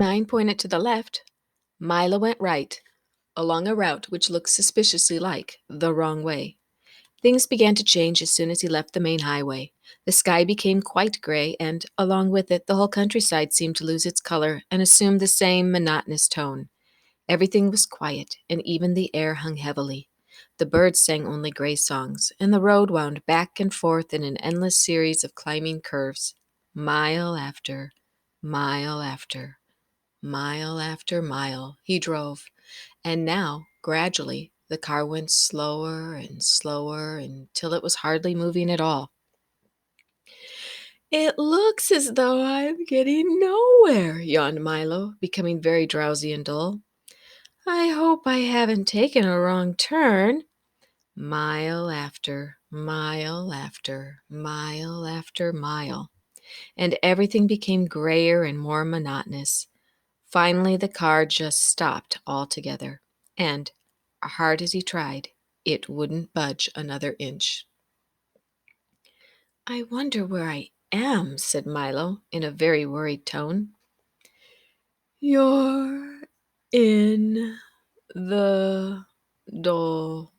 9 pointed to the left. Milo went right, along a route which looked suspiciously like the wrong way. Things began to change as soon as he left the main highway. The sky became quite gray, and, along with it, the whole countryside seemed to lose its color and assume the same monotonous tone. Everything was quiet, and even the air hung heavily. The birds sang only gray songs, and the road wound back and forth in an endless series of climbing curves, mile after mile after mile after mile he drove, and now, gradually, the car went slower and slower until it was hardly moving at all. It looks as though I'm getting nowhere, yawned Milo, becoming very drowsy and dull. I hope I haven't taken a wrong turn. Mile after mile after mile after mile, and everything became grayer and more monotonous. Finally, the car just stopped altogether, and, hard as he tried, it wouldn't budge another inch. I wonder where I am, said Milo in a very worried tone. You're in the Doldrums,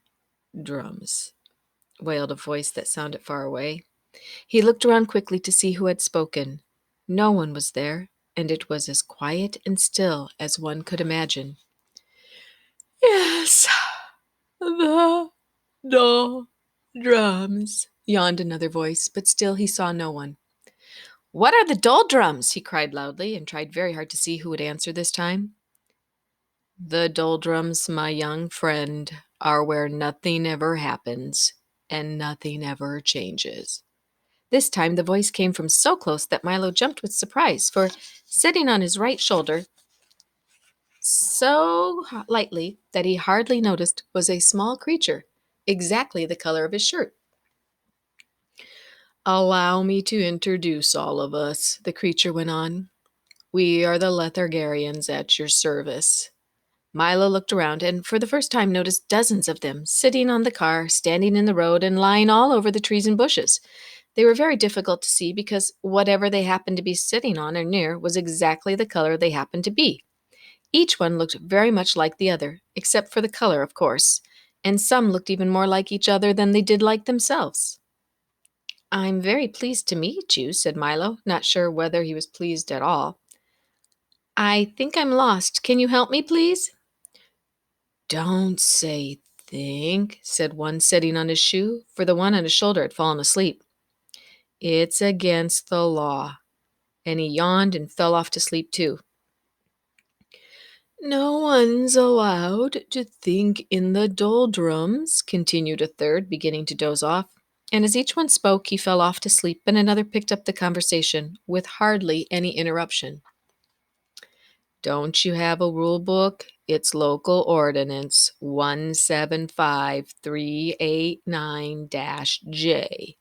wailed a voice that sounded far away. He looked around quickly to see who had spoken. No one was there, and it was as quiet and still as one could imagine. Yes, the Doldrums, yawned another voice, but still he saw no one. What are the Doldrums? He cried loudly and tried very hard to see who would answer this time. The Doldrums, my young friend, are where nothing ever happens and nothing ever changes. This time the voice came from so close that Milo jumped with surprise, for sitting on his right shoulder so lightly that he hardly noticed was a small creature, exactly the color of his shirt. Allow me to introduce all of us, the creature went on. We are the Lethargarians at your service. Milo looked around and for the first time noticed dozens of them sitting on the car, standing in the road, and lying all over the trees and bushes. They were very difficult to see because whatever they happened to be sitting on or near was exactly the color they happened to be. Each one looked very much like the other, except for the color, of course, and some looked even more like each other than they did like themselves. I'm very pleased to meet you, said Milo, not sure whether he was pleased at all. I think I'm lost. Can you help me, please? Don't say think, said one sitting on his shoe, for the one on his shoulder had fallen asleep. It's against the law. And he yawned and fell off to sleep too. No one's allowed to think in the doldrums, continued a third, beginning to doze off. And as each one spoke, he fell off to sleep, and another picked up the conversation, with hardly any interruption. Don't you have a rule book? It's Local Ordinance 175389-J.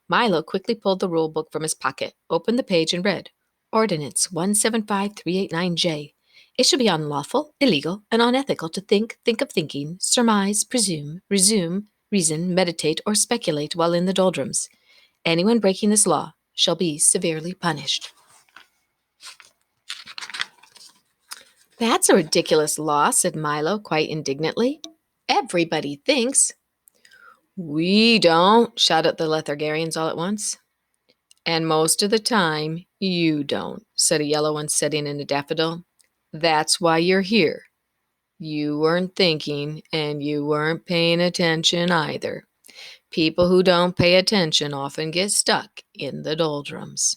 Milo quickly pulled the rule book from his pocket, opened the page, and read, Ordinance 175389-J. It shall be unlawful, illegal, and unethical to think of thinking, surmise, presume, resume, reason, meditate, or speculate while in the doldrums. Anyone breaking this law shall be severely punished. That's a ridiculous law, said Milo quite indignantly. Everybody thinks. We don't, shouted the Lethargarians all at once. And most of the time, you don't, said a yellow one sitting in a daffodil. That's why you're here. You weren't thinking, and you weren't paying attention either. People who don't pay attention often get stuck in the doldrums.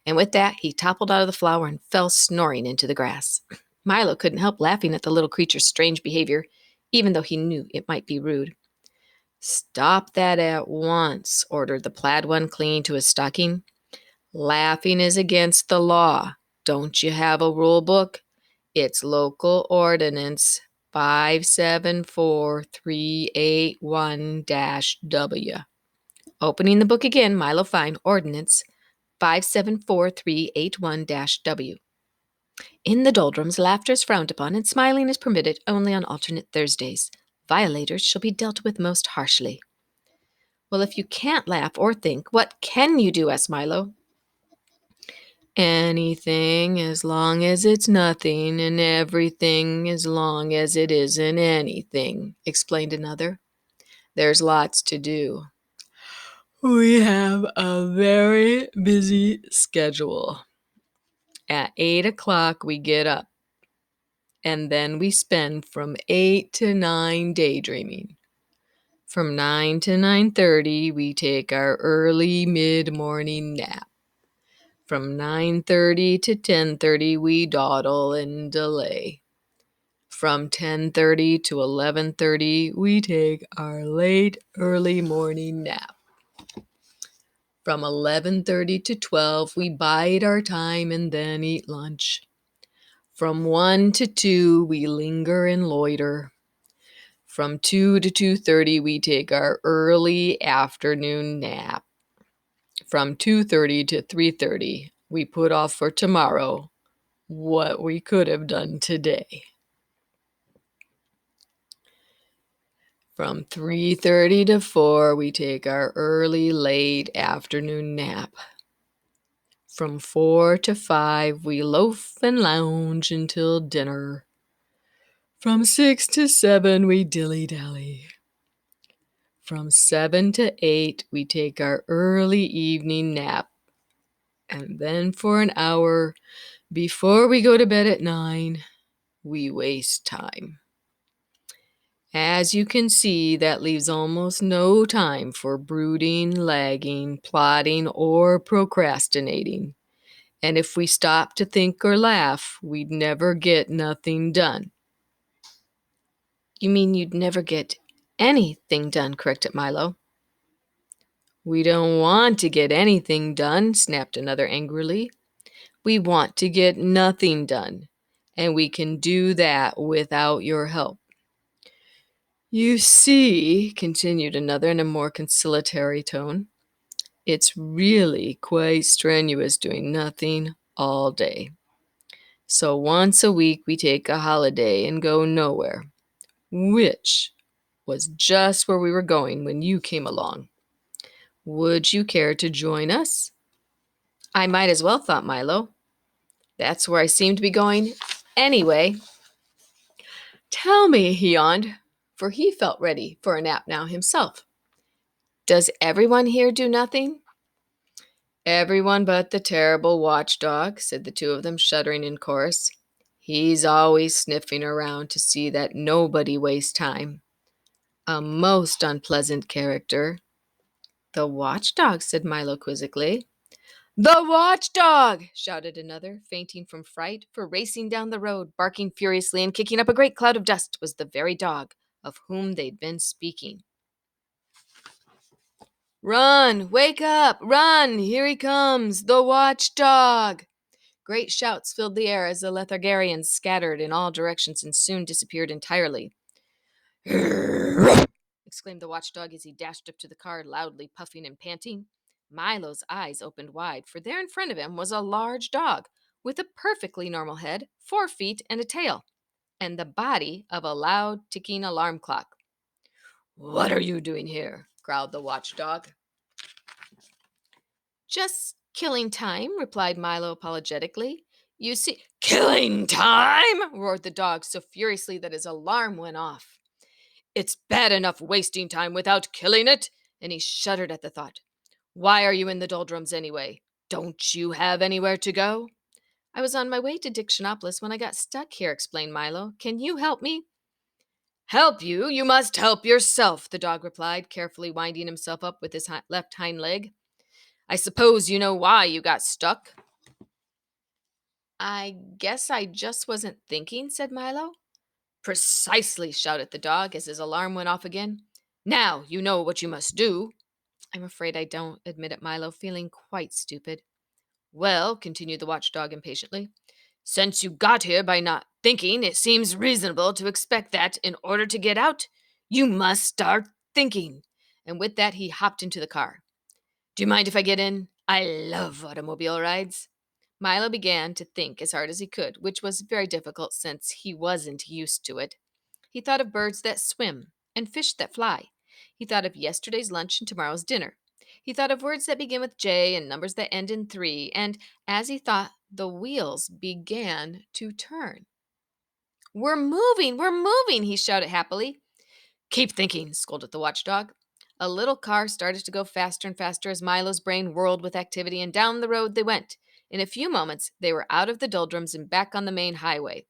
And with that, he toppled out of the flower and fell snoring into the grass. Milo couldn't help laughing at the little creature's strange behavior, even though he knew it might be rude. Stop that at once, ordered the plaid one, clinging to his stocking. Laughing is against the law. Don't you have a rule book? It's Local Ordinance 574381-W. Opening the book again, Milo found Ordinance 574381-W. In the doldrums, laughter is frowned upon and smiling is permitted only on alternate Thursdays. Violators shall be dealt with most harshly. Well, if you can't laugh or think, what can you do? Asked Milo. Anything as long as it's nothing, and everything as long as it isn't anything, explained another. There's lots to do. We have a very busy schedule. At 8 o'clock, we get up, and then we spend from 8 to 9 daydreaming. From 9 to 9:30, we take our early mid-morning nap. From 9:30 to 10:30, we dawdle and delay. From 10:30 to 11:30, we take our late early morning nap. From 11:30 to 12, we bide our time and then eat lunch. From 1 to 2, we linger and loiter. From 2 to 2:30, we take our early afternoon nap. From 2:30 to 3:30, we put off for tomorrow what we could have done today. From 3:30 to 4, we take our early late afternoon nap. From 4 to 5, we loaf and lounge until dinner. From 6 to 7, we dilly-dally. From 7 to 8, we take our early evening nap. And then for an hour, before we go to bed at 9, we waste time. As you can see, that leaves almost no time for brooding, lagging, plotting, or procrastinating. And if we stop to think or laugh, we'd never get nothing done. You mean you'd never get anything done, corrected Milo. We don't want to get anything done, snapped another angrily. We want to get nothing done, and we can do that without your help. You see, continued another in a more conciliatory tone, it's really quite strenuous doing nothing all day. So once a week we take a holiday and go nowhere, which was just where we were going when you came along. Would you care to join us? I might as well, thought Milo. That's where I seem to be going anyway. Tell me, he yawned, for he felt ready for a nap now himself. Does everyone here do nothing? Everyone but the terrible watchdog, said the two of them, shuddering in chorus. He's always sniffing around to see that nobody wastes time. A most unpleasant character. The watchdog, said Milo quizzically. The watchdog! Shouted another, fainting from fright, for racing down the road, barking furiously and kicking up a great cloud of dust, was the very dog of whom they'd been speaking. Run! Wake up! Run! Here he comes! The watchdog! Great shouts filled the air as the Lethargarians scattered in all directions and soon disappeared entirely. Exclaimed the watchdog as he dashed up to the car, loudly puffing and panting. Milo's eyes opened wide, for there in front of him was a large dog with a perfectly normal head, 4 feet, and a tail, and the body of a loud ticking alarm clock. What are you doing here? Growled the watchdog. Just killing time, replied Milo apologetically. You see, killing time? Roared the dog so furiously that his alarm went off. It's bad enough wasting time without killing it, and he shuddered at the thought. Why are you in the Doldrums anyway? Don't you have anywhere to go? I was on my way to Dictionopolis when I got stuck here, explained Milo. Can you help me? Help you? You must help yourself, the dog replied, carefully winding himself up with his left hind leg. I suppose you know why you got stuck. I guess I just wasn't thinking, said Milo. Precisely, shouted the dog as his alarm went off again. Now you know what you must do. I'm afraid I don't, admitted Milo, feeling quite stupid. Well, continued the watchdog impatiently, since you got here by not thinking, it seems reasonable to expect that, in order to get out, you must start thinking. And with that, he hopped into the car. Do you mind if I get in? I love automobile rides. Milo began to think as hard as he could, which was very difficult since he wasn't used to it. He thought of birds that swim and fish that fly. He thought of yesterday's lunch and tomorrow's dinner. He thought of words that begin with J and numbers that end in 3, and as he thought, the wheels began to turn. We're moving, he shouted happily. Keep thinking, scolded the watchdog. A little car started to go faster and faster as Milo's brain whirled with activity, and down the road they went. In a few moments, they were out of the doldrums and back on the main highway.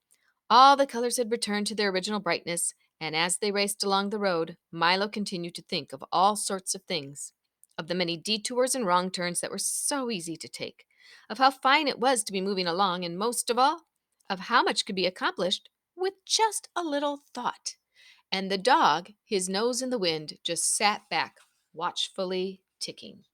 All the colors had returned to their original brightness, and as they raced along the road, Milo continued to think of all sorts of things. Of the many detours and wrong turns that were so easy to take, of how fine it was to be moving along, and most of all, of how much could be accomplished with just a little thought. And the dog, his nose in the wind, just sat back, watchfully ticking.